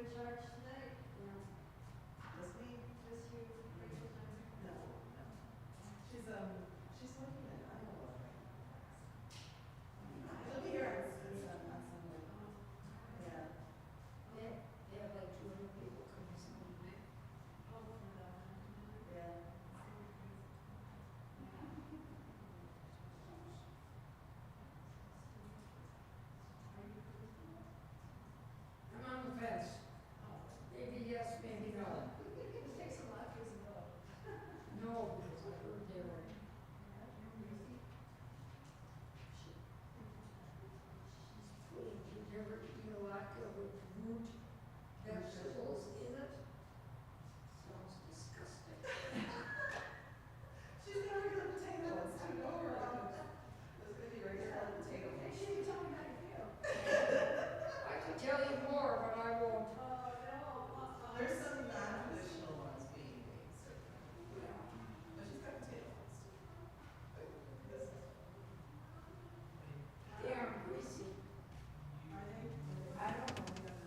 in charge today? Just me? Just you, Rachel Johnson? No, no. She's working in Iowa right now. She'll be here on Sunday. Yeah. They have like 200 people coming Sunday. Oh, for the. Yeah. I'm on the fence. Maybe yes, maybe no. It takes a lot to know. No, because I heard they were. She's putting, did you ever eat a lot of root vegetables in it? Sounds disgusting. She's got regular potato ones too, don't worry about it. There's gonna be regular potato Make ones. sure you tell me how you feel. I can tell you more, but I won't. Oh, no. There's some non-traditional ones being made, certainly. Yeah. But she's got potato ones too. This is. They are greasy. Are they? I don't know.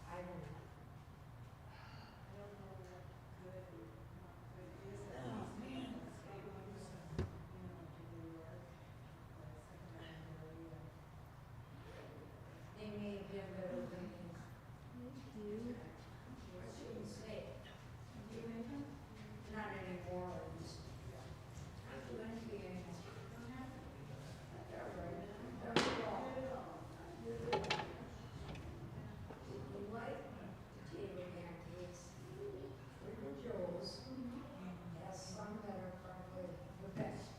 I don't know. I don't know what good or not good is. Oh, man. They may have been better than me. I shouldn't say. Not anymore. I do anything anymore. That's right. That's wrong. You like potato pancakes, Trader Joe's has some that are probably the best.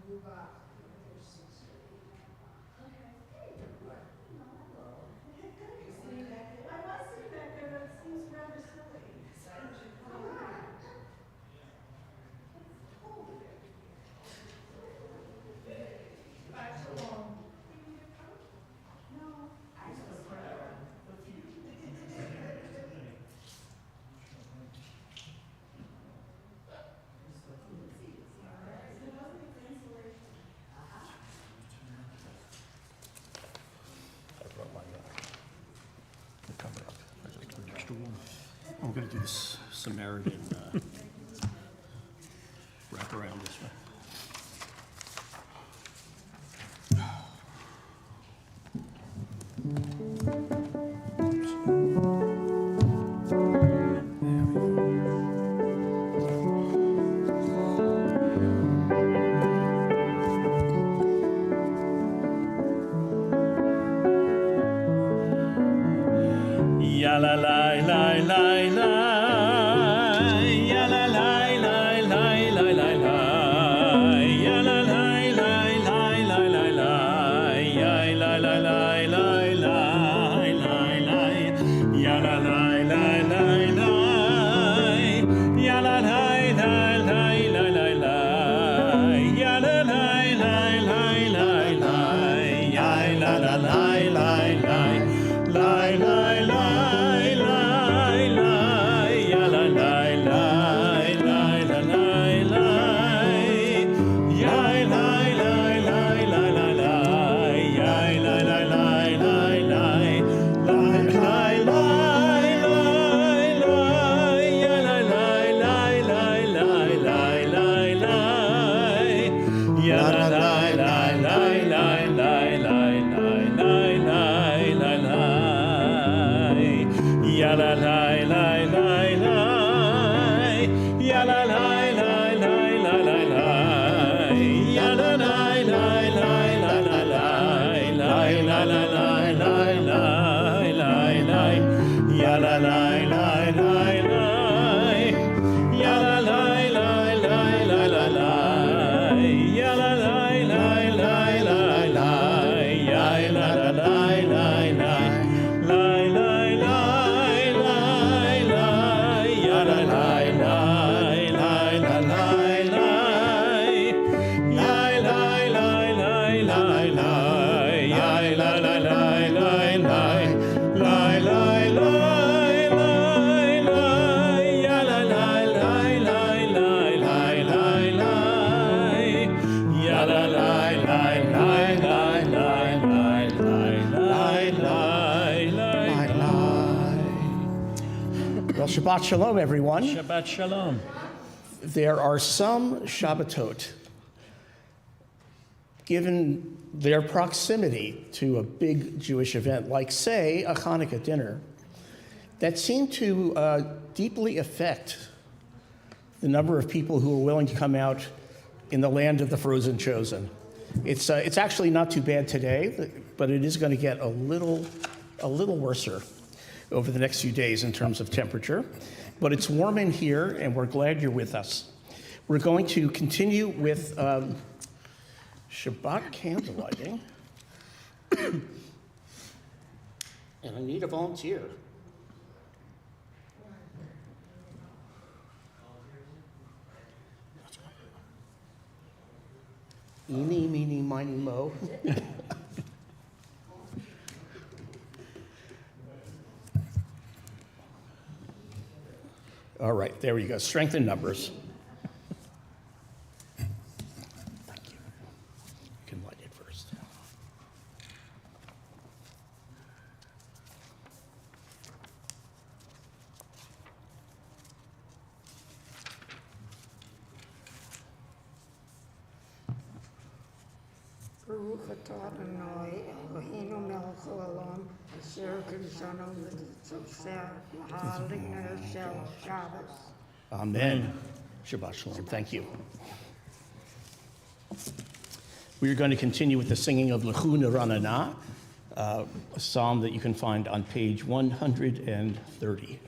Move up. There's 6 or 8. Hey, you're good. Hello. You see that? I must see that there, but it seems rather silly. Come on. Back so long. No. I just forever. I brought my the cover up. I just put an extra one. I'm going to do this Samaritan wrap around this way. Ya la la la la la, ya la la la la la la la, ya la la la la la la la, ya la la la la la la, ya la la la la la, ya la la la la la la, ya la la la la la la, ya la la la la la. Lie, lie, lie, lie, lie, ya la lie, lie, lie, la lie, lie, ya lie, lie, lie, lie, lie, lie, ya lie, lie, lie, lie, lie, lie, lie, lie, lie, lie, ya lie, lie, lie, lie, lie, lie, lie, lie, ya la lie, lie, lie, lie, lie, lie, lie, lie, lie, lie, lie. Ya la la la la la, ya la la la la la la la, ya la la la la la la la, la la la la la la la, ya la la la la la, ya la la la la la la la, ya la la la la la la, ya la la la la la. Lie, lie, lie, lie, lie, ya la lie, lie, lie, la lie, lie, lie, lie, lie, lie, lie, lie, ya la la lie, lie, lie, lie, lie, lie, lie, lie, ya la lie, lie, lie, lie, lie, lie, lie, ya la lie, lie, lie, lie, lie, lie, lie. Well, Shabbat Shalom, everyone. Shabbat Shalom. There are some Shabbatot, given their proximity to a big Jewish event, like, say, a Hanukkah dinner, that seem to deeply affect the number of people who are willing to come out in the land of the frozen chosen. It's actually not too bad today, but it is going to get a little worser over the next few days in terms of temperature. But it's warm in here, and we're glad you're with us. We're going to continue with Shabbat candlelighting. And I need a volunteer. Eeny, meeny, miny, mo. All right, there we go. Strength in numbers. Thank you. You can light it first. Baruch atah Adonai Eloheinu melech haolam asher kiddushanu v'tzavseh l'haligner shel Shabbos. Amen. Shabbat Shalom. Thank you. We are going to continue with the singing of Lechu Neranana, a psalm that you can find on page 130.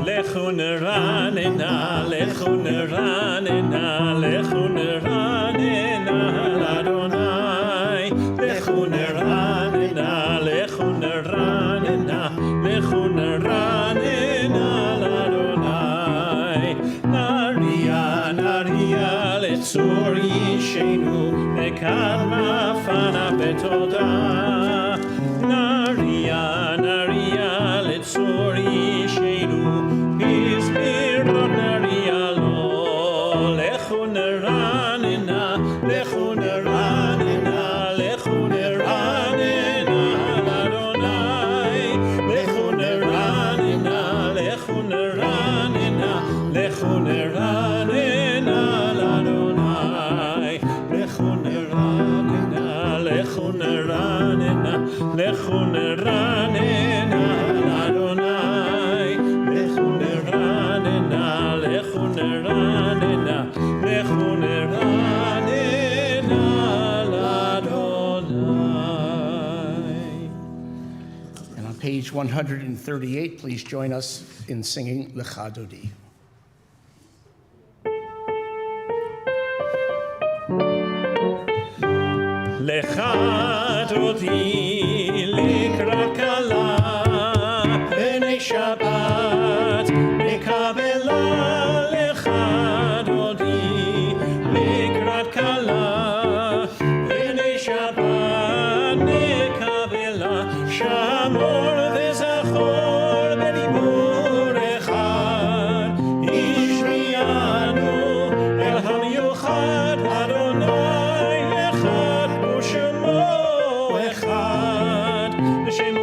Lechu neranena, lechu neranena, lechu neranena, Adonai. Lechu neranena, lechu neranena, lechu neranena, Adonai. Naria, naria, letzur yishenu, nekadma fana betoda. Naria, naria, letzur yishenu. And on page 138, please join us in singing Lecha Dodi. Lecha Dodi likrat kala b'nei Shabbat nekabela. Lecha Dodi likrat kala b'nei Shabbat nekabela. Shamor v'zachor b'dibur echad ishrianu el hamiyuchad Adonai echad u'shemo echad v'shem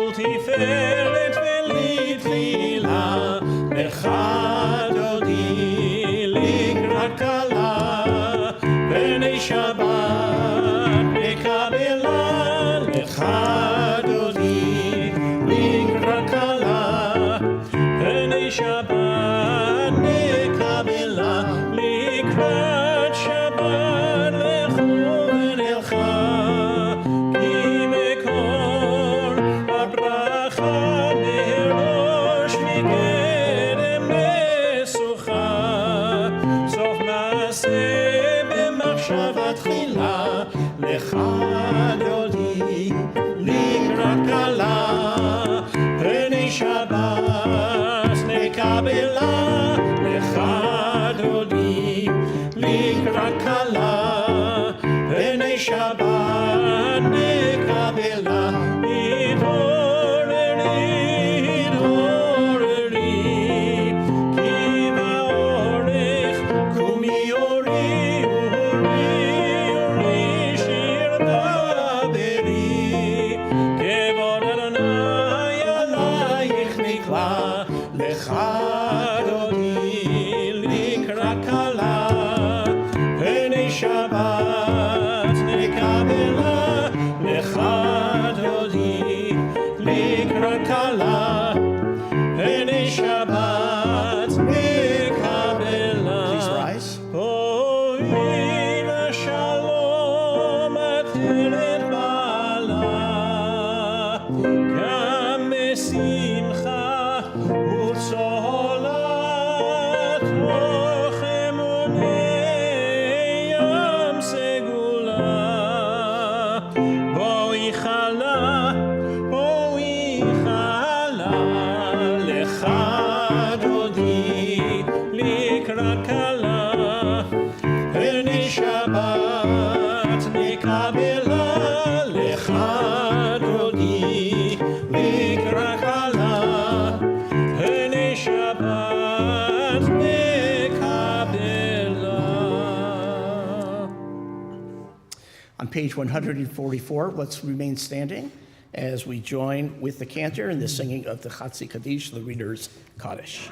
page 144, let's remain standing as we join with the cantor in the singing of the Chatzi Kaddish, the Reader's Kaddish.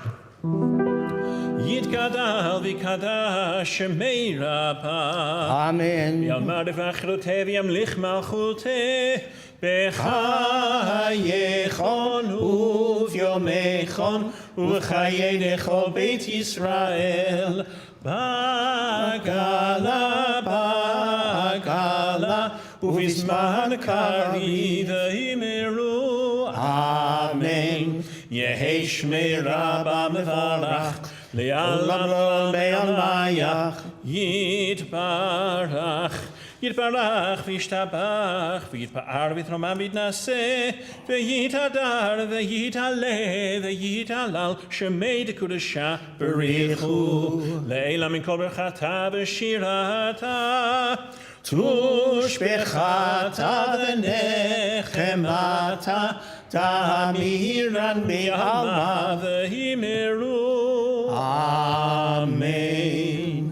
יתגדל ויקדש שמי רבה. Amen. ויאמר דברכרותי וימליך מלכותי בחייכון וביומכון ובחיי לכל בית ישראל. בגלה בגלה ובזמן קריב אמרו אמן. יהי שמי רבה מברך לעולם בעלמייך יתברך. יתברך וישתבח ויתפאר ויתרומם ויתנשא ויתהדר ויתעלה ויתהלל שמי דקודשה בריחו לעילם מכל ברכתה ושירתה תושבחתה ונחמתה תמירן בעלמה והימרו אמן.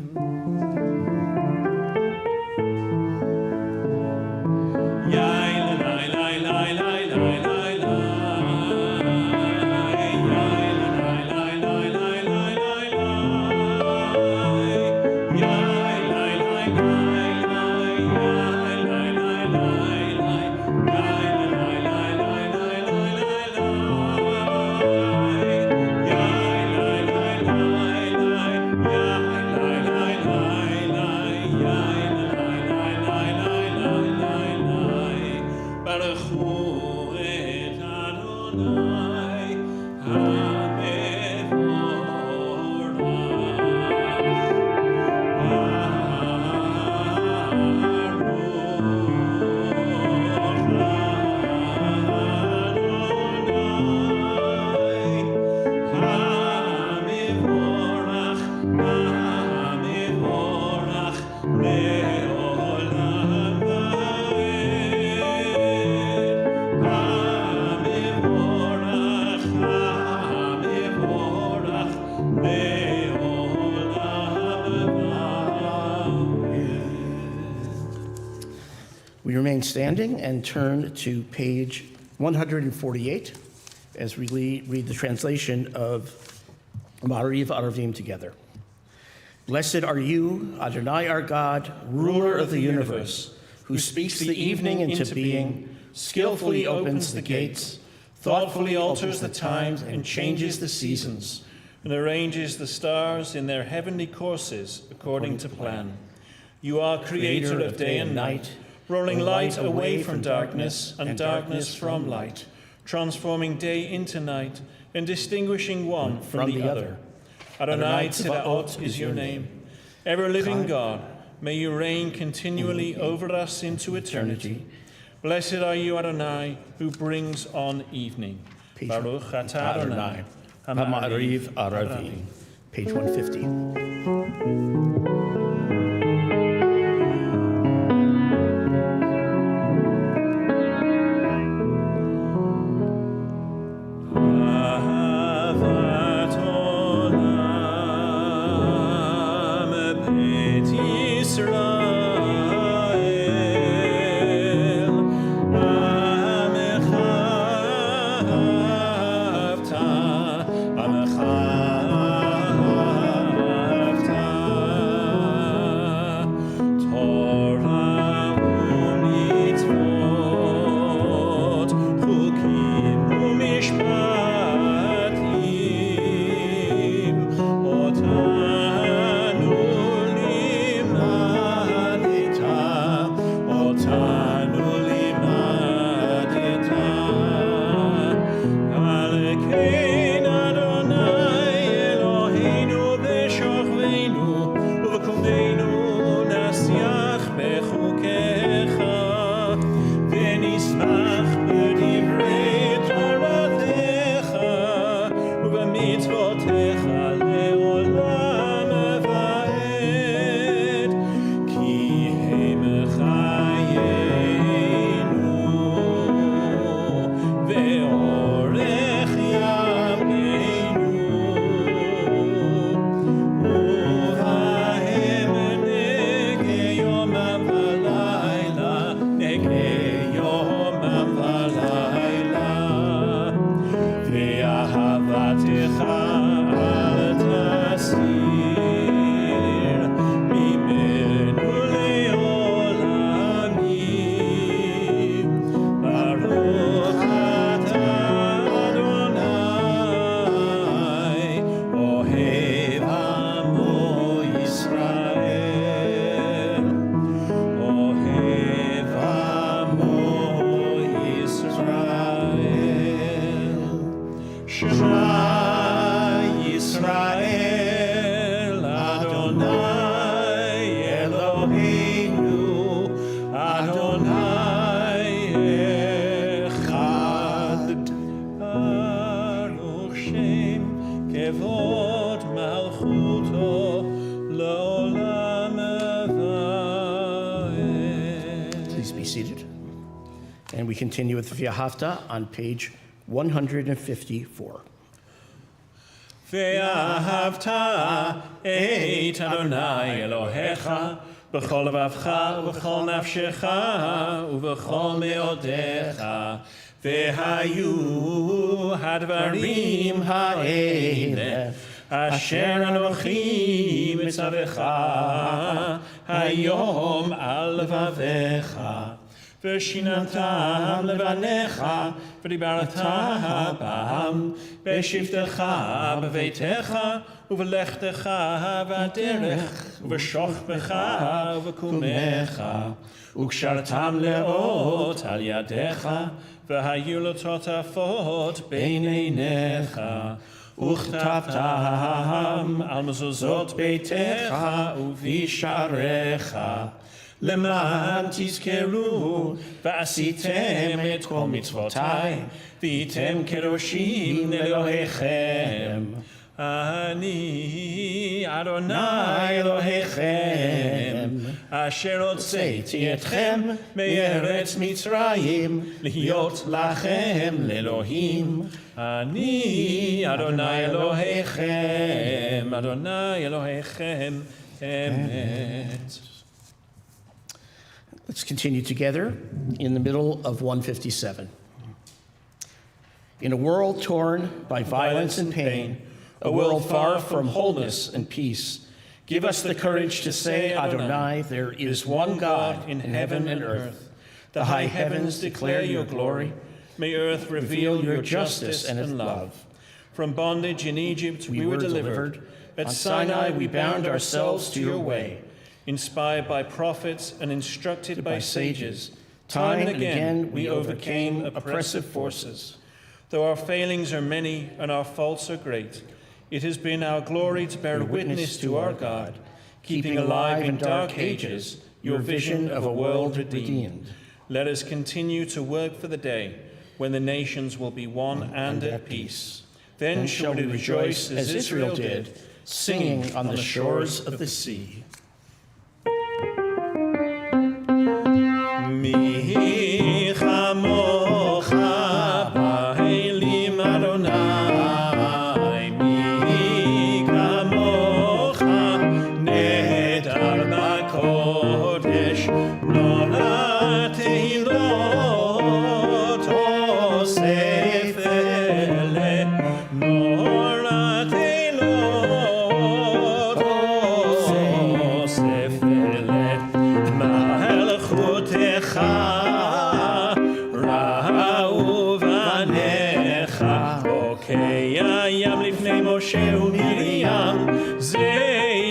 We remain standing and turn to page 148 as we read the translation of Ma'ariv Aravim together. Blessed are you, Adonai our God, ruler of the universe, who speaks the evening into being, skillfully opens the gates, thoughtfully alters the times and changes the seasons, and arranges the stars in their heavenly courses according to plan. You are creator of day and night, rolling light away from darkness and darkness from light, transforming day into night and distinguishing one from the other. Adonai Tzebaot is your name. Ever-living God, may you reign continually over us into eternity. Blessed are you, Adonai, who brings on evening. Baruch atah Adonai, Ma'ariv Aravim, page 150. continue with V'ahavta on page 154. ואהבת את אדוני אלוהיך בכל לבבך ובכל נפשך ובכל מאודיך והיו הדברים האלה אשר אנוכי מצווך היום על לבביך ושיננתם לבניך ודיברת בם בשבתך בביתך ובלכתך בדרך ובשוכבך ובקומך וקשרתם לאות על ידיך והיו לטוטפות בין עיניך וכתבתם על מזוזות ביתך ובשעריך למען תזכרו ועשיתם את כל מצוותיי והייתם קדושים לאלוהיכם אני אדוני אלוהיכם אשר הוצאתי אתכם מארץ מצרים להיות לכם לאלוהים אני אדוני אלוהיכם אדוני אלוהיכם אמת. Let's continue together in the middle of 157. In a world torn by violence and pain, a world far from wholeness and peace, give us the courage to say, Adonai, there is one God in heaven and earth. The high heavens declare your glory. May earth reveal your justice and love. From bondage in Egypt we were delivered. At Sinai we bound ourselves to your way. Inspired by prophets and instructed by sages, Time and again we overcame oppressive forces. Though our failings are many and our faults are great, it has been our glory to bear witness to our God, keeping alive in dark ages your vision of a world redeemed. Let us continue to work for the day when the nations will be one and at peace. Then shall we rejoice as Israel did, singing on the shores of the sea. Mi chamocha ba'elim Adonai, mi chamocha nedar b'kodesh, nolad tehilot osef ele, nolad tehilot osef ele, malchutecha ראו בניך, בוקע ים לפני משה ומרים, זה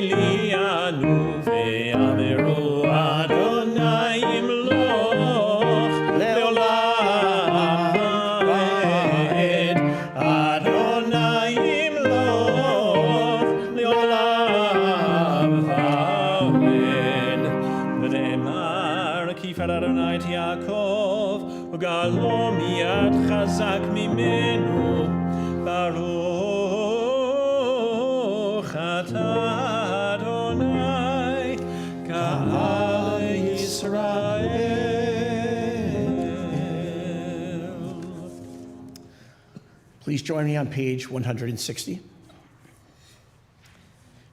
ליאנו ואמרו אדוני ימלוך לעולם ועד, אדוני ימלוך לעולם ועד. ונאמר כי יפאר אדוני את יעקב וגאלו מיד חזק ממנו, ברוך אתה אדוני גאל ישראל. Please join me on page 160.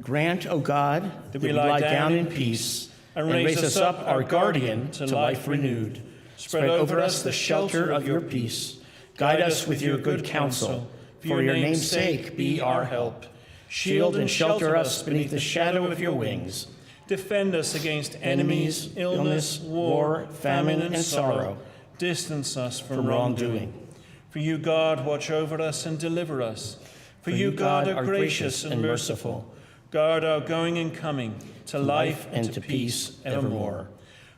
Grant, O God, that we lie down in peace and raise us up our guardian to life renewed. Spread over us the shelter of your peace. Guide us with your good counsel. For your name's sake, be our help. Shield and shelter us beneath the shadow of your wings. Defend us against enemies, illness, war, famine, and sorrow. Distance us from wrongdoing. For you, God, watch over us and deliver us. For you, God, are gracious and merciful. Guard our going and coming to life and to peace evermore.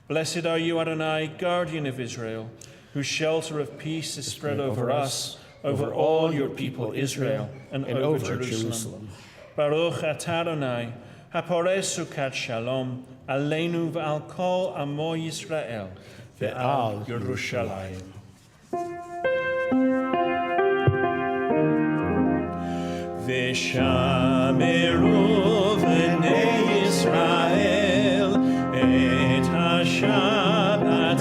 Blessed are you, Adonai, guardian of Israel, whose shelter of peace is spread over us, over all your people Israel, and over Jerusalem. Baruch atah Adonai, hapores sukat shalom, aleinu v'al kol amo Yisrael, ve'al Yerushalayim. V'shameru v'nei Yisrael, et ha-Shabbat,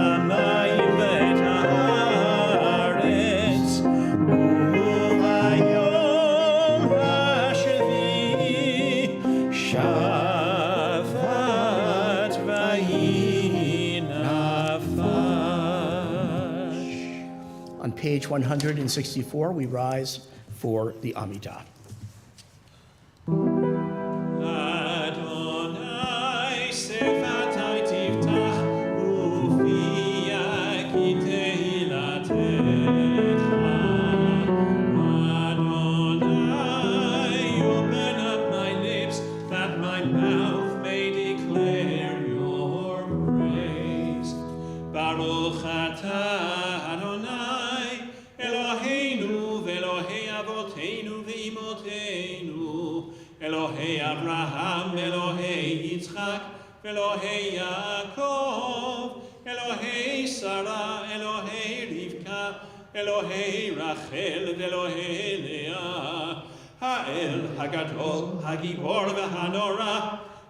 המים ואת הארץ, וביום השביעי שבת ויהי נפש. On page 164, we rise for the Amidah. Adonai sefatai tiftach ufia ki tehilatecha. Adonai, open up my lips that my mouth may declare your praise. Baruch atah Adonai Eloheinu ve'Elohei avoteinu ve'imoteinu, Elohei Abraham, Elohei Yitzchak, Elohei Yaakov, Elohei Sarah, Elohei Rivka, Elohei Rachel, Elohei Leah, Ha'el Hagadol, Hagibor v'Hanora,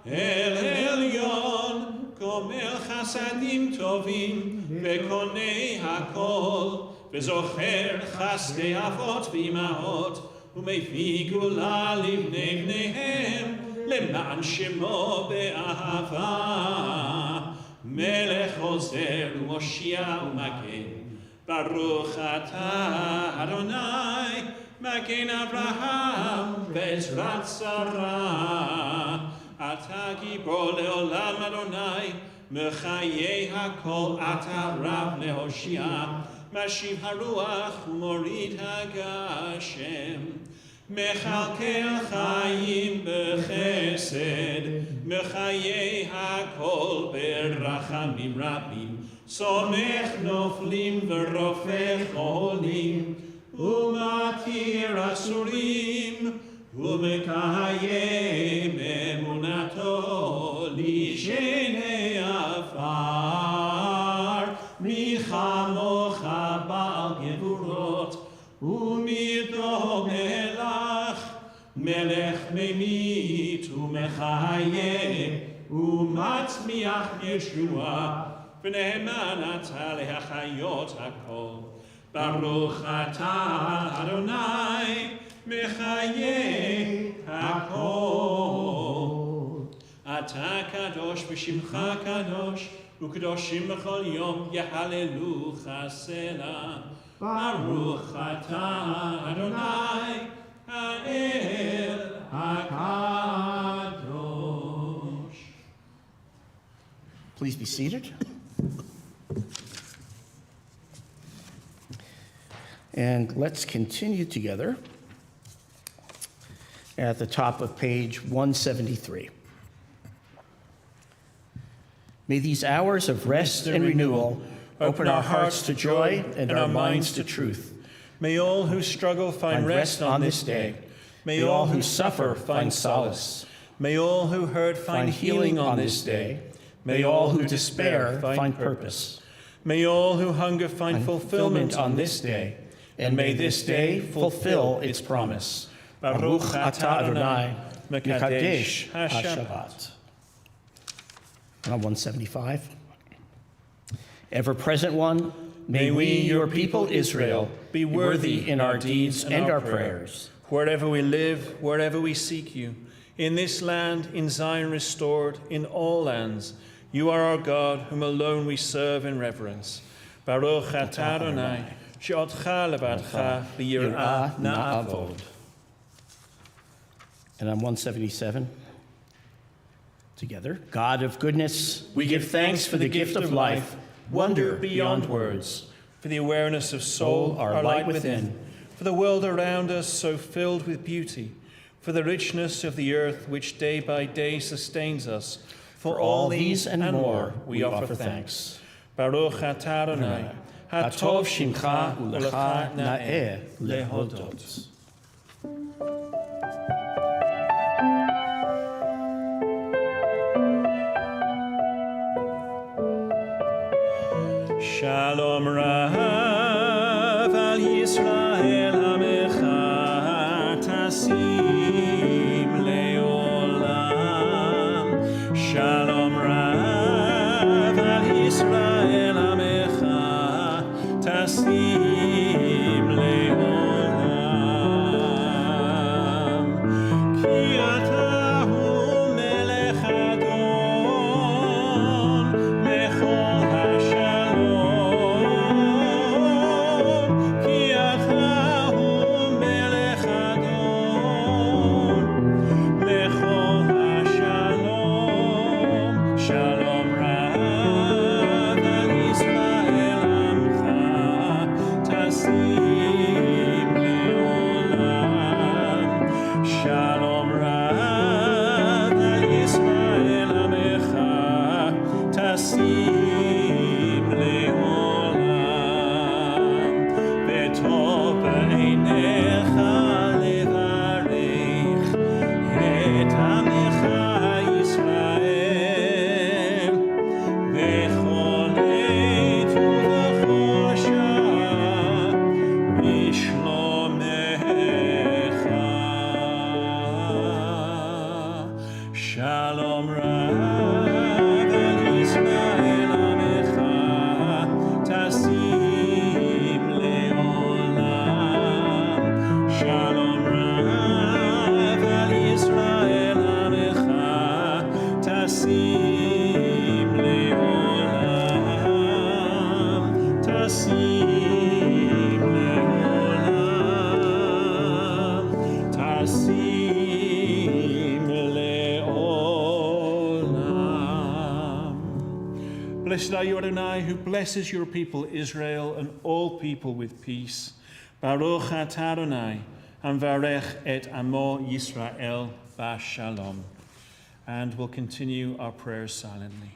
El Elyon, Gomel Chasadim Tovim, Ve'konei Hakol, Ve'zocher Chasdei Avot v'Imahot, ומביא גאולה לבני בניהם, למען שמו באהבה. מלך עוזר ומושיע ומגן, ברוך אתה אדוני, מגן אברהם בעזרת שרה. אתה גיבור לעולם אדוני, מחיי הכל אתה רב להושיע. משיב הרוח ומוריד הגשם, מכלכל חיים בחסד, מחיי הכל ברחמים רבים, סומך נופלים ורופא חולים, ומתיר אסורים, ומקיים אמונתו לשני עפר. מי כמוך בעל גבורות ומדומה לך, מלך ממית ומחיה ומצמיח ישועה, ונאמן אתה להחיות הכל. ברוך אתה אדוני מחיה הכל. אתה קדוש ושמך קדוש, וקדושים בכל יום יהללוך סלע. ברוך אתה אדוני האל הקדוש. Please be seated. And let's continue together at the top of page 173. May these hours of rest and renewal open our hearts to joy and our minds to truth. May all who struggle find rest on this day. May all who suffer find solace. May all who hurt find healing on this day. May all who despair find purpose. May all who hunger find fulfillment on this day. And may this day fulfill its promise. Baruch atah Adonai, Mekadesh HaShabbat. On 175. Ever-present one, may we, your people Israel, be worthy in our deeds and our prayers. Wherever we live, wherever we seek you, in this land, in Zion restored, in all lands, you are our God, whom alone we serve in reverence. Baruch atah Adonai, she'otcha levadcha b'yirah na'avod. And on 177, together. God of goodness, we give thanks for the gift of life, wonder beyond words, for the awareness of soul, our light within, for the world around us so filled with beauty, for the richness of the earth which day by day sustains us. For all these and more, we offer thanks. Baruch atah Adonai, Hatov shimcha ulecha na'eh lehodot. Shalom Rav al Yisrael Hamecha Tasim Leolam. Shalom Rav al Yisrael Hamecha tasim leolam. Ki ata hu melech adon lechol hashalom. Ki ata hu melech adon lechol hashalom. Shalom rav al Yisrael amcha tasim leolam. Shalom rav al Yisrael amcha tasim leolam. V'tov b'einecha levarech et amecha Yisrael. Bechol עת ובכל שעה בשלומך. Shalom rav al Yisrael amech tasim leolam. Shalom rav al Yisrael amech tasim leolam. Tasim leolam. Tasim leolam. Blessed are you, Adonai, who blesses your people Israel and all people with peace. Baruch atah Adonai, Hamvarech et amo Yisrael b'shalom. And we'll continue our prayers silently.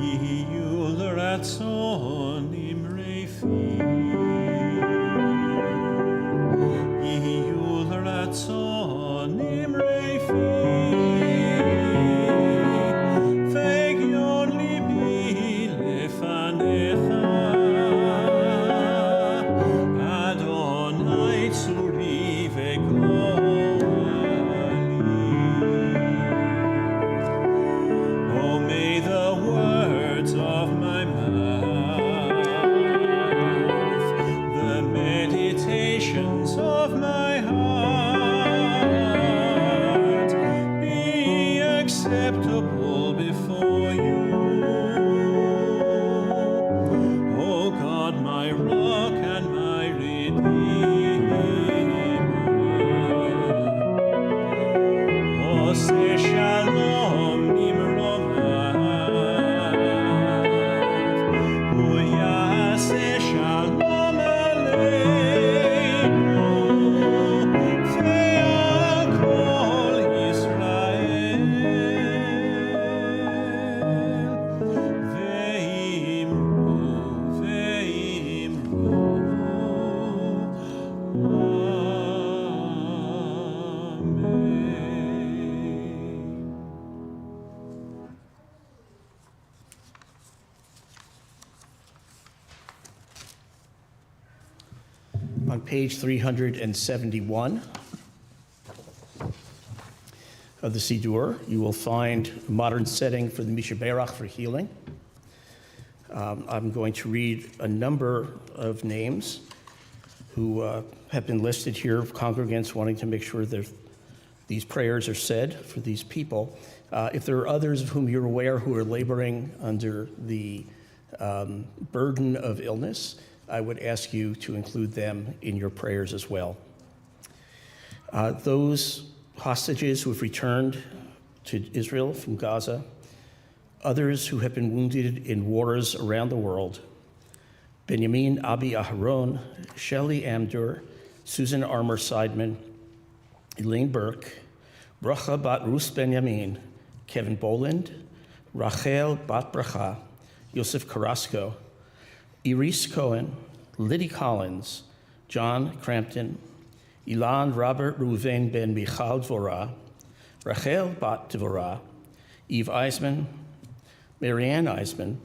Yihyu l'ratzon imrei fi. Yihyu l'ratzon imrei fi. Fegion libi lefanecha. Adonai tzuri v'goli. Oh, may the words of my mouth, the meditations of my heart be acceptable before you. Oh God, my rock and my redeemer. Oh, say shalom nimromav. Oh, yaseh shalom aleinu. Ve'al kol Yisrael. Ve'imru, ve'imru. Amen. On page 371 of the Siddur, you will find a modern setting for the Misha Berach for healing. I'm going to read a number of names who have been listed here, congregants wanting to make sure that these prayers are said for these people. If there are others of whom you're aware who are laboring under the burden of illness, I would ask you to include them in your prayers as well. Those hostages who have returned to Israel from Gaza, others who have been wounded in wars around the world, Benjamin Abi Aharon, Shelley Amdur, Susan Armour Seidman, Elaine Burke, Bracha Bat Rus Benjamin, Kevin Boland, Rachel Bat Bracha, Yosef Carrasco, Iris Cohen, Liddy Collins, John Crampton, Ilan Robert Reuven Ben Michal Dvorah, Rachel Bat Dvorah, Eve Eisman, Marianne Eisman,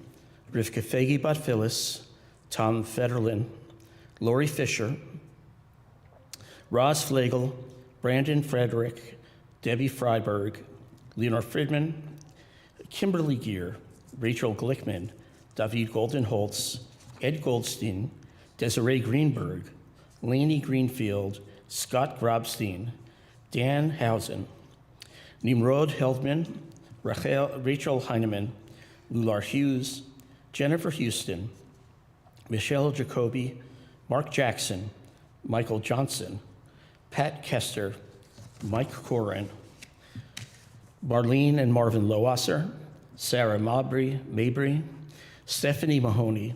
Rivka Fegi Bat Phyllis, Tom Federlin, Lori Fisher, Roz Flegel, Brandon Frederick, Debbie Freiberg, Leonor Friedman, Kimberly Gear, Rachel Glickman, David Goldenholtz, Ed Goldstein, Desiree Greenberg, Lainey Greenfield, Scott Grobstein, Dan Housen, Nimrod Heldman, Rachel Heineman, Lular Hughes, Jennifer Houston, Michelle Jacoby, Mark Jackson, Michael Johnson, Pat Kester, Mike Corin, Marlene and Marvin Lowasser, Sarah Mabry, Stephanie Mahoney,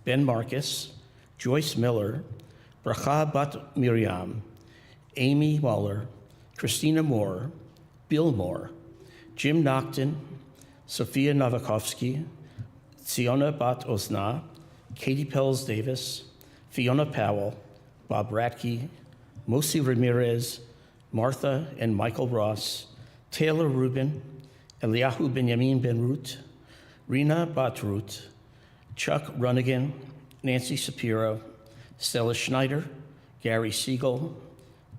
Ben Marcus, Joyce Miller, Bracha Bat Miriam, Amy Muller, Christina Moore, Bill Moore, Jim Nocton, Sophia Novakovsky, Siona Bat Osna, Katie Pells Davis, Fiona Powell, Bob Ratke, Mosi Ramirez, Martha and Michael Ross, Taylor Rubin, Eliyahu Benjamin Ben-Rut, Rena Bat-Rut, Chuck Runnigan, Nancy Shapiro, Stella Schneider, Gary Siegel,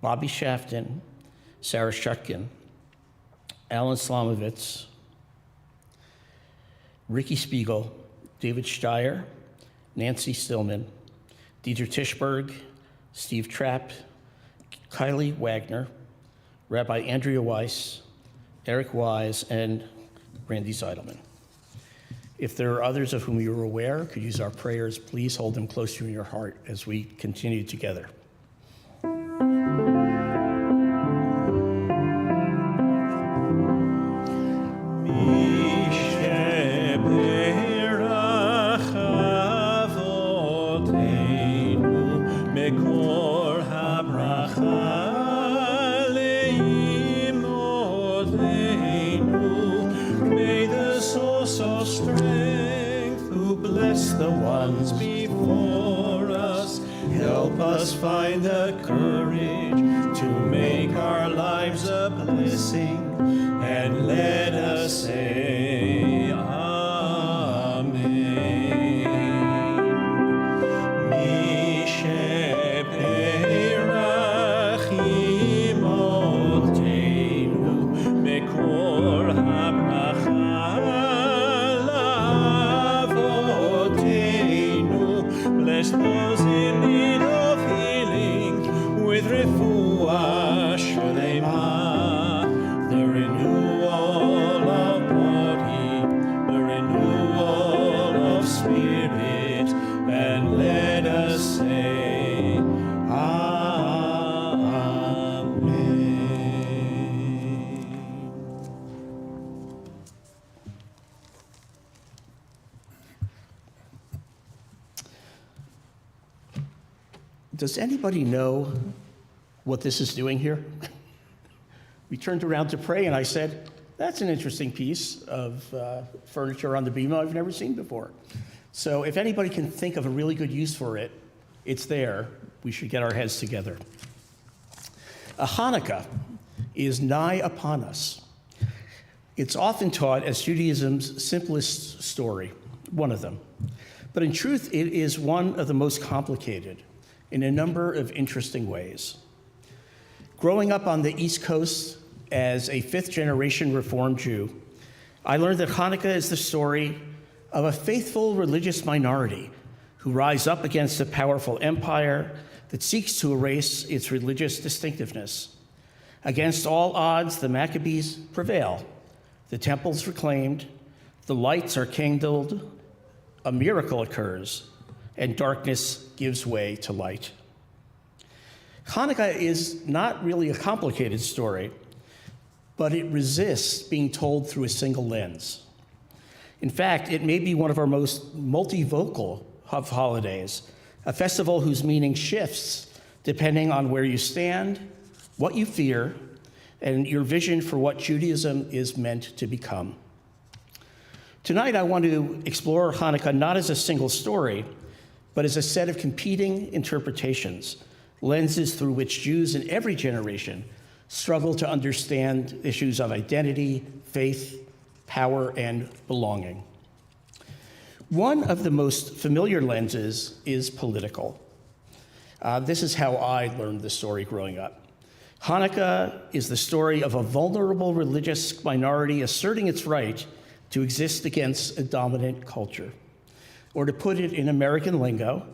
Bobby Shafton, Sarah Shutkin, Alan Slomovitz, Ricky Spiegel, David Steyer, Nancy Stillman, Dieter Tischberg, Steve Trapp, Kylie Wagner, Rabbi Andrea Weiss, Eric Wise, and Randy Seidelman. If there are others of whom you are aware could use our prayers, please hold them close to you in your heart as we continue together. The ones before us, help us find the courage to make our lives a blessing, and let us say Amen. Mi sheperach imotenu mekor habracha. Bless those in need of healing with refuah shlema, the renewal of body, the renewal of spirit, and let us say Amen. Does anybody know what this is doing here? We turned around to pray, and I said, that's an interesting piece of furniture on the bima I've never seen before. So if anybody can think of a really good use for it, it's there. We should get our heads together. Hanukkah is nigh upon us. It's often taught as Judaism's simplest story, one of them. But in truth, it is one of the most complicated in a number of interesting ways. Growing up on the East Coast as a fifth-generation Reformed Jew, I learned that Hanukkah is the story of a faithful religious minority who rise up against a powerful empire, that seeks to erase its religious distinctiveness. Against all odds, the Maccabees prevail. The temple's reclaimed, the lights are kindled, a miracle occurs, and darkness gives way to light. Hanukkah is not really a complicated story, but it resists being told through a single lens. In fact, it may be one of our most multivocal of holidays, a festival whose meaning shifts depending on where you stand, what you fear, and your vision for what Judaism is meant to become. Tonight, I want to explore Hanukkah not as a single story, but as a set of competing interpretations, lenses through which Jews in every generation struggle to understand issues of identity, faith, power, and belonging. One of the most familiar lenses is political. This is how I learned the story growing up. Hanukkah is the story of a vulnerable religious minority asserting its right to exist against a dominant culture. Or to put it in American lingo,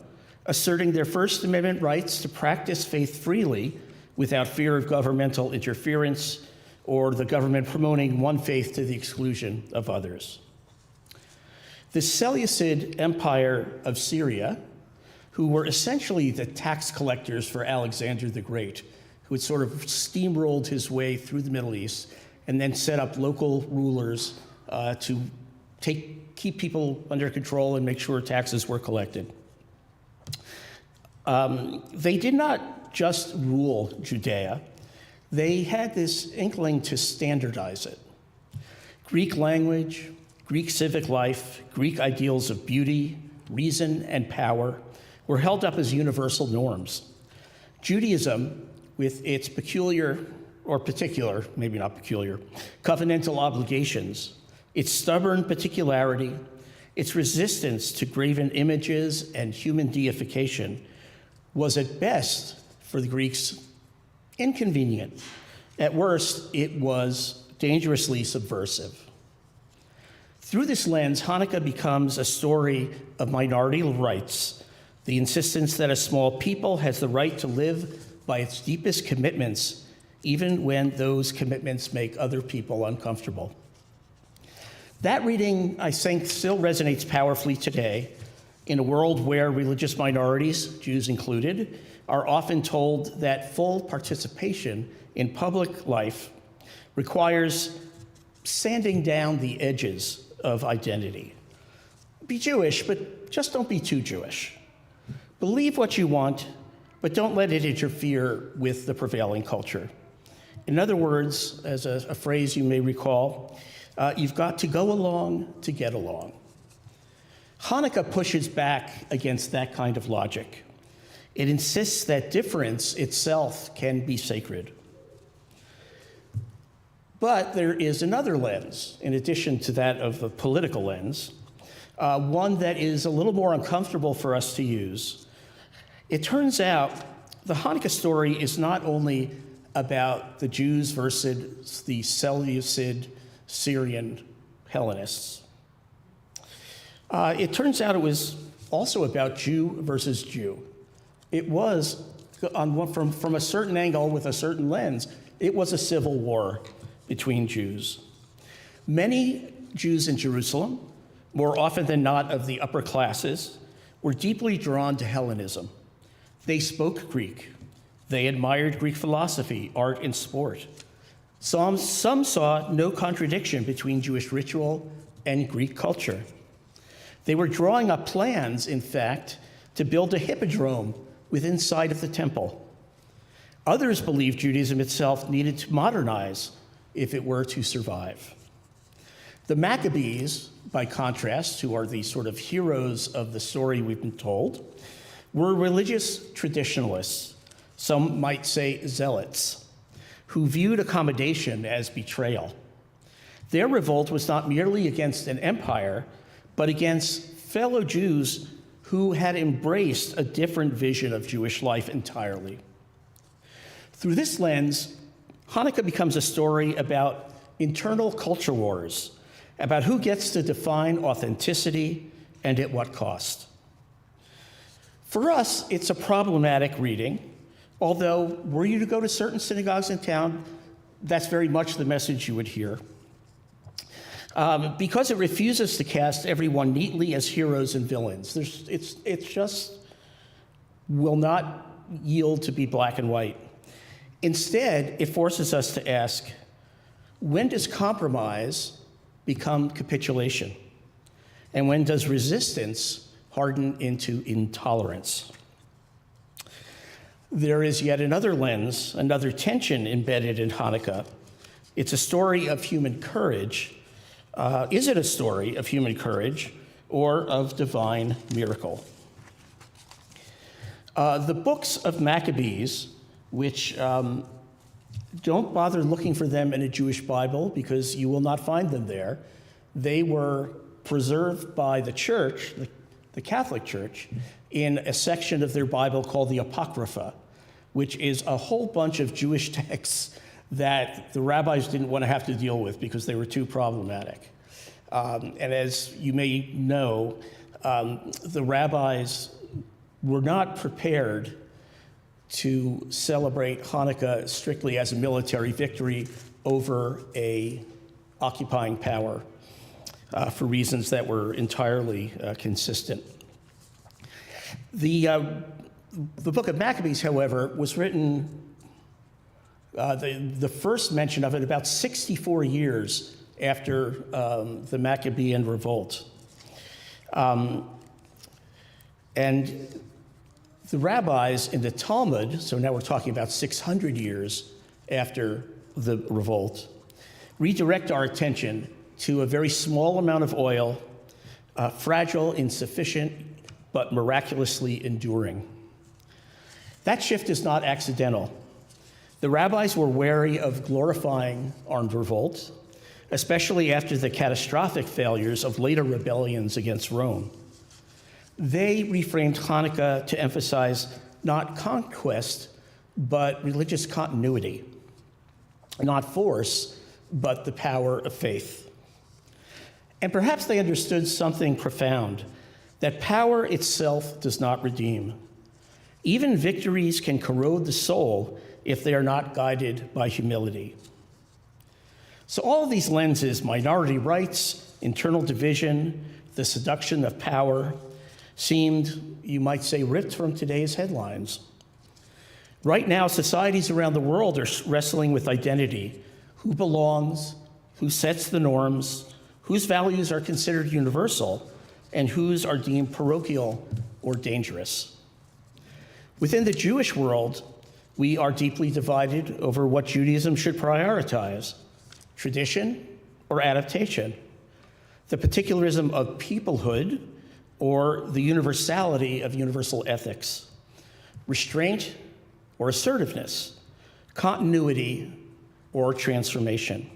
asserting their First Amendment rights to practice faith freely without fear of governmental interference or the government promoting one faith to the exclusion of others. The Seleucid Empire of Syria, who were essentially the tax collectors for Alexander the Great, who had sort of steamrolled his way through the Middle East and then set up local rulers to keep people under control and make sure taxes were collected. They did not just rule Judea. They had this inkling to standardize it. Greek language, Greek civic life, Greek ideals of beauty, reason, and power were held up as universal norms. Judaism, with its particular, maybe not peculiar, covenantal obligations, its stubborn particularity, its resistance to graven images and human deification, was at best, for the Greeks, inconvenient. At worst, it was dangerously subversive. Through this lens, Hanukkah becomes a story of minority rights, the insistence that a small people has the right to live by its deepest commitments, even when those commitments make other people uncomfortable. That reading, I think, still resonates powerfully today in a world where religious minorities, Jews included, are often told that full participation in public life requires sanding down the edges of identity. Be Jewish, but just don't be too Jewish. Believe what you want, but don't let it interfere with the prevailing culture. In other words, as a phrase you may recall, you've got to go along to get along. Hanukkah pushes back against that kind of logic. It insists that difference itself can be sacred. But there is another lens, in addition to that of the political lens, one that is a little more uncomfortable for us to use. It turns out the Hanukkah story is not only about the Jews versus the Seleucid Syrian Hellenists. It turns out it was also about Jew versus Jew. It was, from a certain angle with a certain lens, it was a civil war between Jews. Many Jews in Jerusalem, more often than not of the upper classes, were deeply drawn to Hellenism. They spoke Greek. They admired Greek philosophy, art, and sport. Some saw no contradiction between Jewish ritual and Greek culture. They were drawing up plans, in fact, to build a hippodrome within sight of the temple. Others believed Judaism itself needed to modernize if it were to survive. The Maccabees, by contrast, who are the sort of heroes of the story we've been told, were religious traditionalists, some might say zealots, who viewed accommodation as betrayal. Their revolt was not merely against an empire, but against fellow Jews who had embraced a different vision of Jewish life entirely. Through this lens, Hanukkah becomes a story about internal culture wars, about who gets to define authenticity and at what cost. For us, it's a problematic reading, although were you to go to certain synagogues in town, that's very much the message you would hear. Because it refuses to cast everyone neatly as heroes and villains. It just will not yield to be black and white. Instead, it forces us to ask, when does compromise become capitulation? And when does resistance harden into intolerance? There is yet another lens, another tension embedded in Hanukkah. It's a story of human courage. Is it a story of human courage or of divine miracle? The books of Maccabees, which don't bother looking for them in a Jewish Bible because you will not find them there. They were preserved by the church, the Catholic Church, in a section of their Bible called the Apocrypha, which is a whole bunch of Jewish texts that the rabbis didn't want to have to deal with because they were too problematic. And as you may know, the rabbis were not prepared to celebrate Hanukkah strictly as a military victory over a occupying power for reasons that were entirely consistent. The book of Maccabees, however, was written, the first mention of it about 64 years after the Maccabean revolt. And the rabbis in the Talmud, so now we're talking about 600 years after the revolt, redirect our attention to a very small amount of oil, fragile, insufficient, but miraculously enduring. That shift is not accidental. The rabbis were wary of glorifying armed revolt, especially after the catastrophic failures of later rebellions against Rome. They reframed Hanukkah to emphasize not conquest, but religious continuity, not force, but the power of faith. And perhaps they understood something profound, that power itself does not redeem. Even victories can corrode the soul if they are not guided by humility. So all of these lenses, minority rights, internal division, the seduction of power, seemed, you might say, ripped from today's headlines. Right now, societies around the world are wrestling with identity. Who belongs, who sets the norms, whose values are considered universal, and whose are deemed parochial or dangerous. Within the Jewish world, we are deeply divided over what Judaism should prioritize, tradition or adaptation, the particularism of peoplehood or the universality of universal ethics, restraint or assertiveness, continuity or transformation.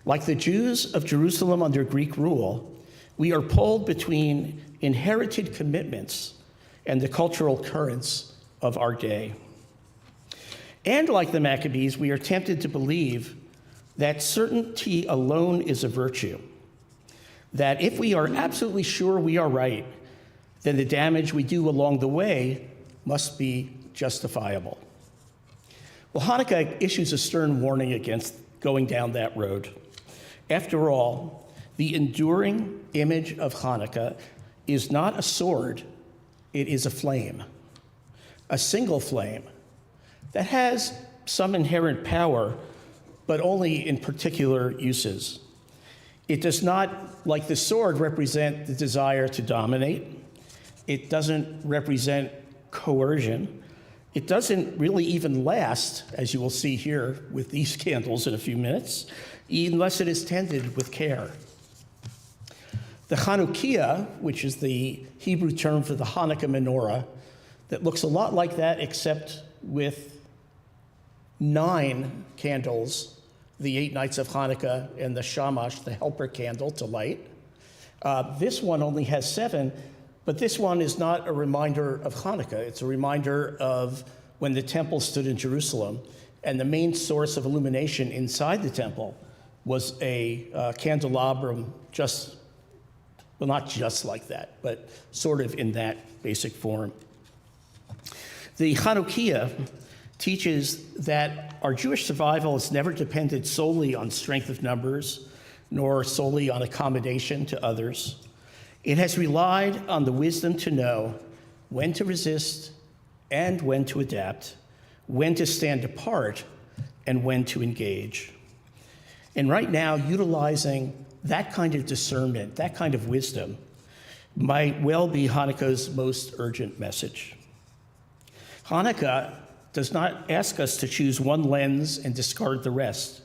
Like the Jews of Jerusalem under Greek rule, we are pulled between inherited commitments and the cultural currents of our day. And like the Maccabees, we are tempted to believe that certainty alone is a virtue, that if we are absolutely sure we are right, then the damage we do along the way must be justifiable. Well, Hanukkah issues a stern warning against going down that road. After all, the enduring image of Hanukkah is not a sword, it is a flame, a single flame that has some inherent power, but only in particular uses. It does not, like the sword, represent the desire to dominate. It doesn't represent coercion. It doesn't really even last, as you will see here with these candles in a few minutes, unless it is tended with care. The Chanukiah, which is the Hebrew term for the Hanukkah menorah, that looks a lot like that except with 9 candles, the 8 nights of Hanukkah, and the shamash, the helper candle to light. This one only has 7, but this one is not a reminder of Hanukkah. It's a reminder of when the temple stood in Jerusalem, and the main source of illumination inside the temple was a candelabrum just Well, not just like that, but sort of in that basic form. The Chanukiah teaches that our Jewish survival has never depended solely on strength of numbers, nor solely on accommodation to others. It has relied on the wisdom to know when to resist and when to adapt, when to stand apart and when to engage. And right now, utilizing that kind of discernment, that kind of wisdom, might well be Hanukkah's most urgent message. Hanukkah does not ask us to choose one lens and discard the rest.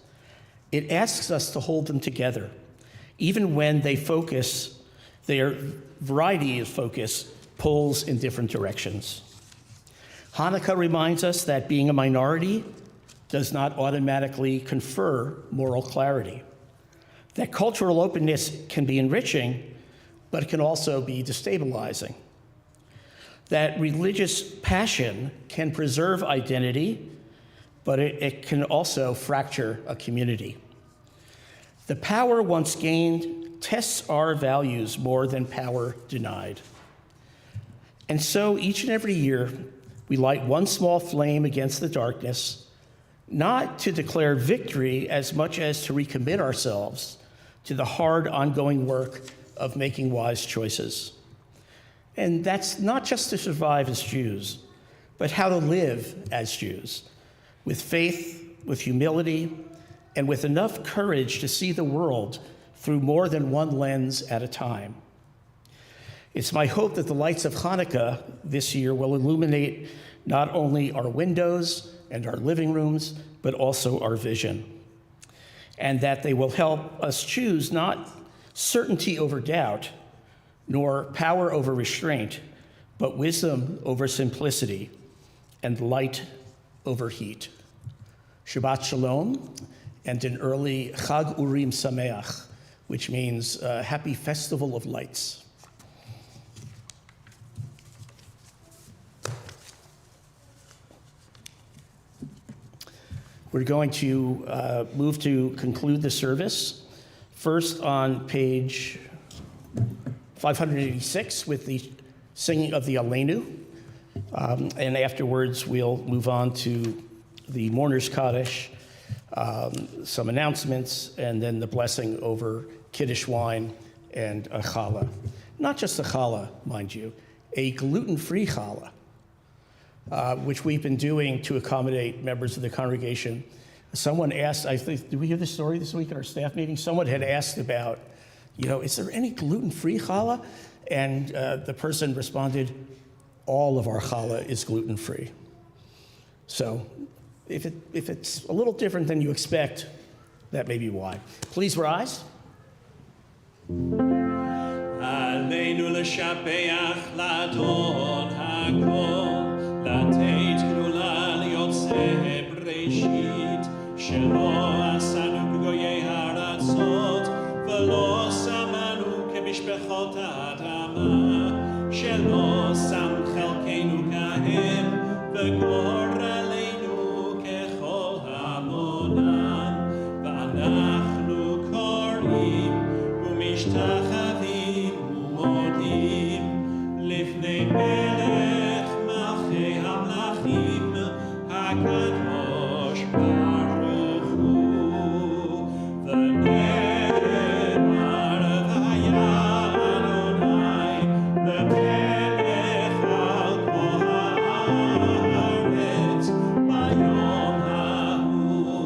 It asks us to hold them together, even when their variety of focus pulls in different directions. Hanukkah reminds us that being a minority does not automatically confer moral clarity, that cultural openness can be enriching, but it can also be destabilizing, that religious passion can preserve identity, but it can also fracture a community. The power once gained tests our values more than power denied. And so each and every year, we light one small flame against the darkness, not to declare victory as much as to recommit ourselves to the hard, ongoing work of making wise choices. And that's not just to survive as Jews, but how to live as Jews, with faith, with humility, and with enough courage to see the world through more than one lens at a time. It's my hope that the lights of Hanukkah this year will illuminate not only our windows and our living rooms, but also our vision, and that they will help us choose not certainty over doubt, nor power over restraint, but wisdom over simplicity and light over heat. Shabbat Shalom, and an early Chag Urim Sameach, which means Happy Festival of Lights. We're going to move to conclude the service. First on page 586 with the singing of the Aleinu. And afterwards, we'll move on to the Mourner's Kaddish, some announcements, and then the blessing over Kiddush wine and a challah. Not just a challah, mind you, a gluten-free challah, which we've been doing to accommodate members of the congregation. Someone asked, I think, did we hear this story this week at our staff meeting? Someone had asked about, is there any gluten-free challah? And the person responded, all of our challah is gluten-free. So if it's a little different than you expect, that may be why. Please rise. עלינו לשבח לאדון הכל, לתת גדולה ליוצא בראשית, שלא עשנו כגויי הארצות, ולא שמנו כמשפחות האדמה, שלא שם חלקנו כהם, וגורלנו ככל המונם, ואנחנו קוראים ומשתחווים ומודים לפני מלך מלכי המלכים הקדוש ברוך הוא. ונאמר והיה אדוני למלך על כל הארץ ביום ההוא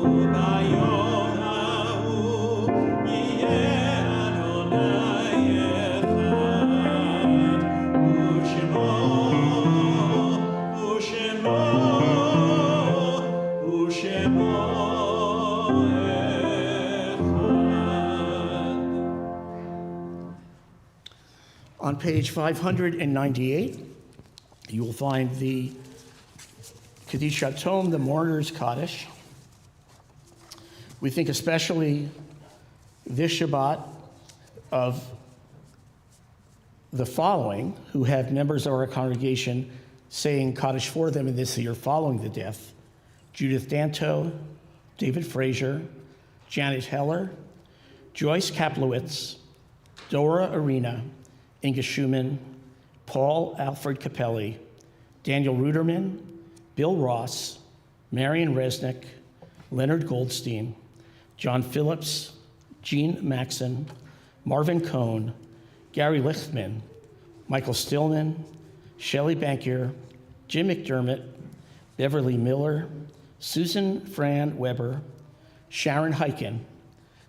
יהיה אדוני אחד ושמו On page 598, you will find the Kaddish Tome, the Mourner's Kaddish. We think especially this Shabbat of the following, who have members of our congregation saying Kaddish for them in this year following the death: Judith Danto, David Frazier, Janet Heller, Joyce Kaplowitz, Dora Arena, Inga Schumann, Paul Alfred Capelli, Daniel Ruderman, Bill Ross, Marion Resnick, Leonard Goldstein, John Phillips, Gene Maxon, Marvin Cohn, Gary Lichtman, Michael Stillman, Shelley Bankier, Jim McDermott, Beverly Miller, Susan Fran Weber, Sharon Heiken,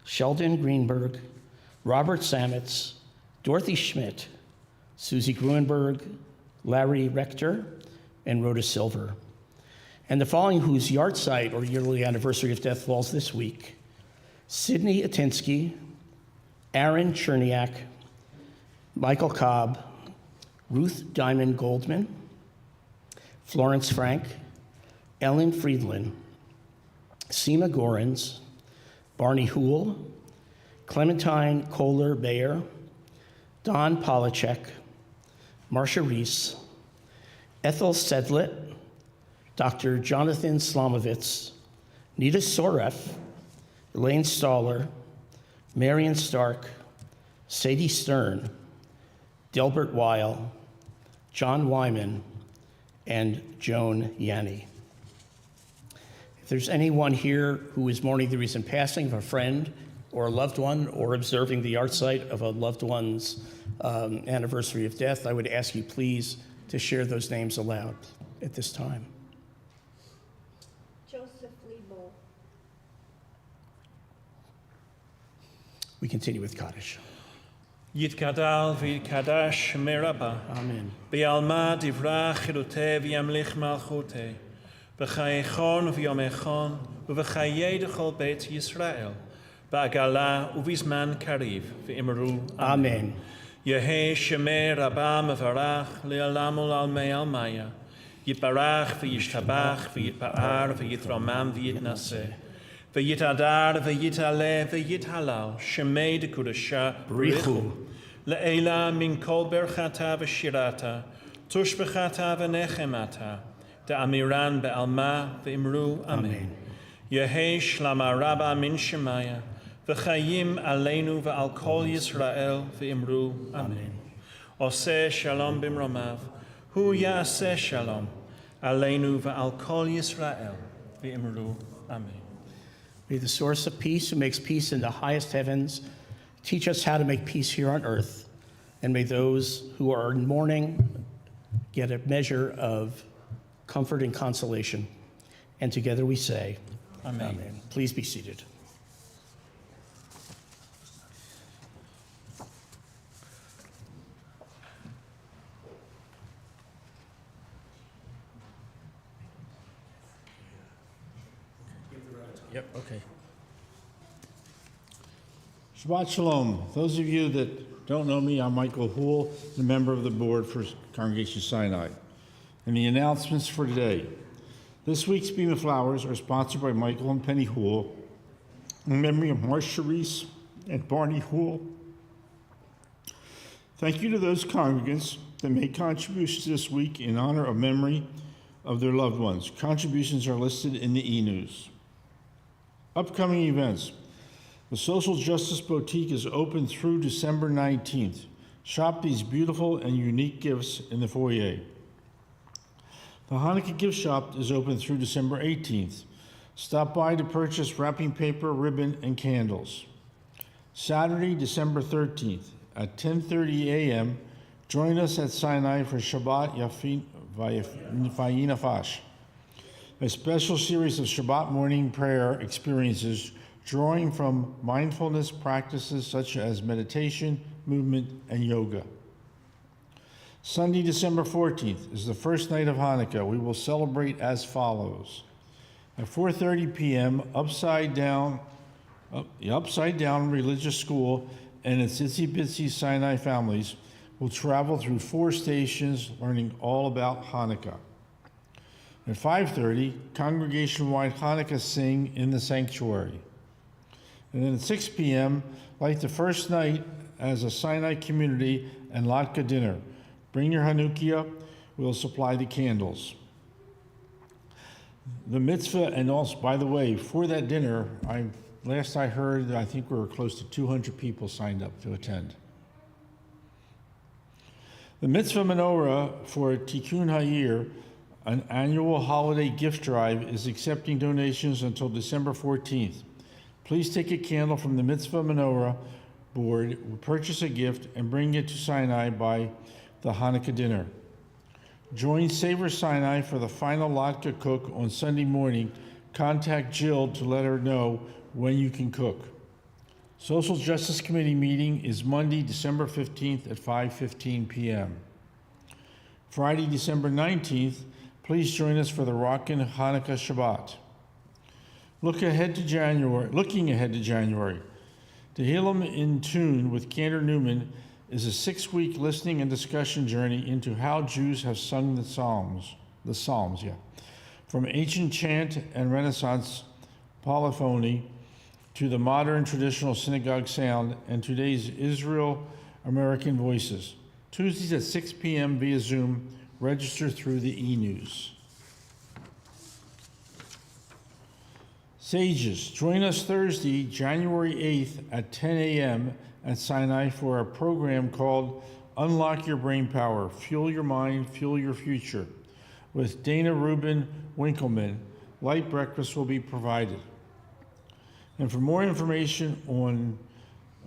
Sheldon Greenberg, Robert Sametz, Dorothy Schmidt, Susie Gruenberg, Larry Rector, and Rhoda Silver. And the following whose yahrzeit or yearly anniversary of death falls this week: Sidney Atinsky, Aaron Cherniak, Michael Cobb, Ruth Diamond Goldman, Florence Frank, Ellen Friedland, Seema Gorins, Barney Houle, Clementine Kohler Bayer, Don Polachek, Marcia Reese, Ethel Sedlet, Dr. Jonathan Slomovitz, Nita Soref, Elaine Staller, Marion Stark, Sadie Stern, Delbert Weil, John Wyman, and Joan Yanni. If there's anyone here who is mourning the recent passing of a friend or a loved one, or observing the yahrzeit of a loved one's anniversary of death, I would ask you please to share those names aloud at this time. Joseph Liebel. We continue with Kaddish. Yitkadal v'yitkadash meraba. Amen. B'alma divrach chirute v'yamlich malchute. B'chayechon v'yomechon v'chayei dechol beit Yisrael. Ba'agala uvizman kariv v'imru. Amen. Yehe shemer rabba mevarach le'alamul almei almaya. Yitbarach v'yishtabach v'yitpa'ar v'yitramam v'yitnaseh. V'yitadar v'yitaleh v'yithalal shemei dekudasha brichu. Le'ela min kol berchata v'shirata tush b'chata v'nechemata da'amiran be'alma v'imru amen. Yehe shlama rabba min shemaya v'chayim aleinu v'al kol Yisrael v'imru amen. Oseh shalom bimromav hu ya'aseh shalom aleinu v'al kol Yisrael v'imru amen. May the source of peace, who makes peace in the highest heavens, teach us how to make peace here on earth. And may those who are in mourning get a measure of comfort and consolation. And together we say, Amen. Amen. Please be seated. Yep, okay. Shabbat Shalom. Those of you that don't know me, I'm Michael Houle, the member of the board for Congregation Sinai. And the announcements for today. This week's Beam of Flowers are sponsored by Michael and Penny Houle in memory of Marcia Reese and Barney Houle. Thank you to those congregants that made contributions this week in honor of memory of their loved ones. Contributions are listed in the e-news. Upcoming events. The Social Justice Boutique is open through December 19th. Shop these beautiful and unique gifts in the foyer. The Hanukkah gift shop is open through December 18th. Stop by to purchase wrapping paper, ribbon, and candles. Saturday, December 13th at 10:30 a.m., join us at Sinai for Shabbat Vayinafash, a special series of Shabbat morning prayer experiences drawing from mindfulness practices such as meditation, movement, and yoga. Sunday, December 14th is the first night of Hanukkah. We will celebrate as follows. At 4:30 p.m., Upside Down Religious School and its Itsy Bitsy Sinai families will travel through 4 stations learning all about Hanukkah. At 5:30, congregation-wide Hanukkah sing in the sanctuary. And then at 6 p.m., like the first night as a Sinai community and latke dinner. Bring your Hanukkah, we'll supply the candles. The mitzvah, and also, by the way, for that dinner, last I heard, I think we were close to 200 people signed up to attend. The Mitzvah Menorah for Tikkun HaYir, an annual holiday gift drive, is accepting donations until December 14th. Please take a candle from the Mitzvah Menorah board, purchase a gift, and bring it to Sinai by the Hanukkah dinner. Join Savor Sinai for the final latke cook on Sunday morning. Contact Jill to let her know when you can cook. Social Justice Committee meeting is Monday, December 15th at 5:15 p.m. Friday, December 19th, please join us for the Rockin' Hanukkah Shabbat. Looking ahead to January, Tehillim in Tune with Cantor Newman is a 6-week listening and discussion journey into how Jews have sung the Psalms. From ancient chant and Renaissance polyphony to the modern traditional synagogue sound and today's Israel-American voices. Tuesdays at 6 p.m. via Zoom. Register through the e-news. Sages, join us Thursday, January 8th at 10 a.m. at Sinai for a program called Unlock Your Brain Power, Fuel Your Mind, Fuel Your Future. With Dana Rubin Winkleman, light breakfast will be provided. And for more information on,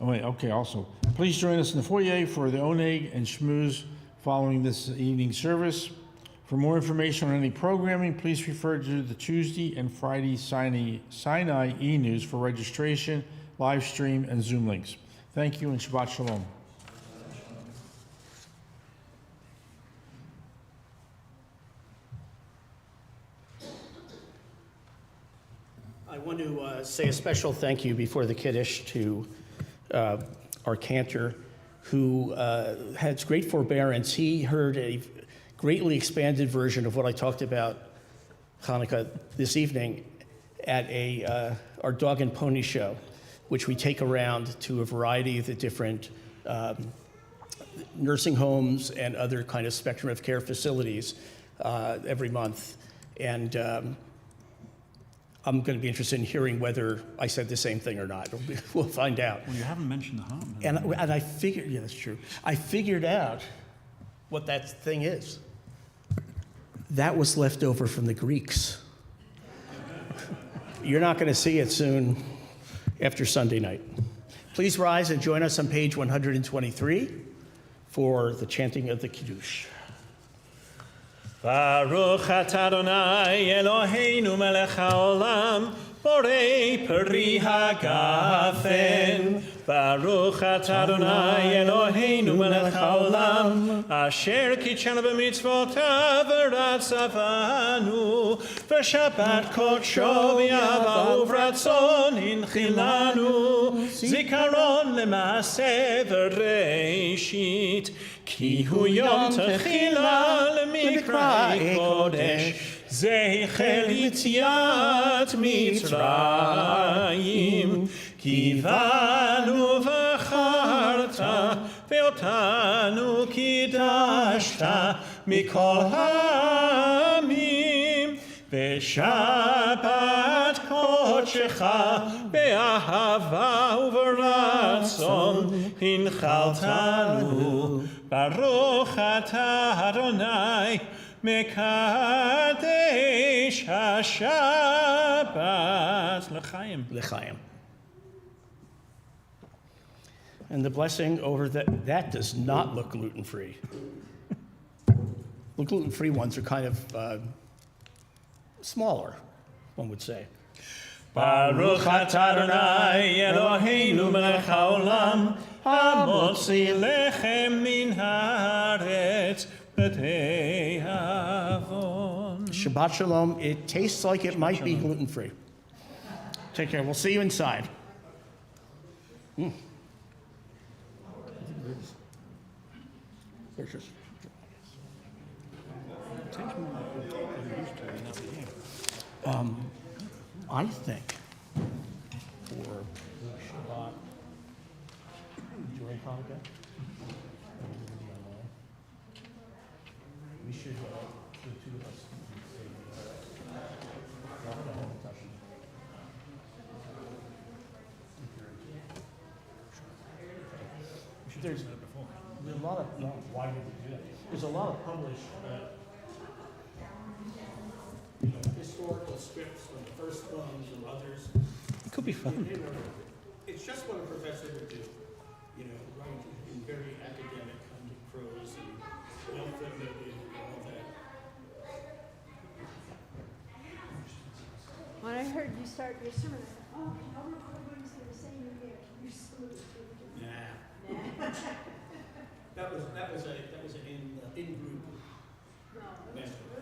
also, please join us in the foyer for the Oneg and Schmooze following this evening service. For more information on any programming, please refer to the Tuesday and Friday Sinai e-news for registration, live stream, and Zoom links. Thank you and Shabbat Shalom. I want to say a special thank you before the Kiddush to our cantor, who has great forbearance. He heard a greatly expanded version of what I talked about Hanukkah this evening at our dog and pony show, which we take around to a variety of the different nursing homes and other kind of spectrum of care facilities every month. And I'm going to be interested in hearing whether I said the same thing or not. We'll find out. Well, you haven't mentioned the hum. And I figured, yeah, that's true. I figured out what that thing is. That was left over from the Greeks. You're not going to see it soon after Sunday night. Please rise and join us on page 123 for the chanting of the Kiddush. Baruch atah Adonai Eloheinu melech haolam, borei peri hagafen. Baruch atah Adonai Eloheinu melech haolam, asher kitshanu b'mitzvotav v'ratzavanu, v'shabbat kodsho v'yava uvratzon hinchilanu, zikaron l'maaseh v'reishit, ki hu yom techila l'mikra kodesh, zecher yitziat Mitzrayim, ki banu v'charta, ve'otanu kidashta mikol ha'amim, ve'shabbat kodshecha, ve'ahava uv'ratzon hinchaltanu. Baruch atah Adonai mekadesh haShabbat l'chaim. L'chaim. And the blessing over that does not look gluten-free. The gluten-free ones are kind of smaller, one would say. Baruch atah Adonai Eloheinu melech haolam, hamotzi lechem min haaretz b'tei avon. Shabbat Shalom. It tastes like it might be gluten-free. Take care. We'll see you inside. Delicious. I think for Shabbat during Hanukkah, we should, the two of us, there's lot of, no, why did they do that? There's a lot of published, historical scripts from the first ones and others. It could be fun. It's just what a professor would do, write in very academic kind of prose and well footnoted and all that. When I heard you start your sermon, I thought, oh, can I record what he's going to say? Maybe I can use some of the scriptures. Nah. That was an in-group No, method.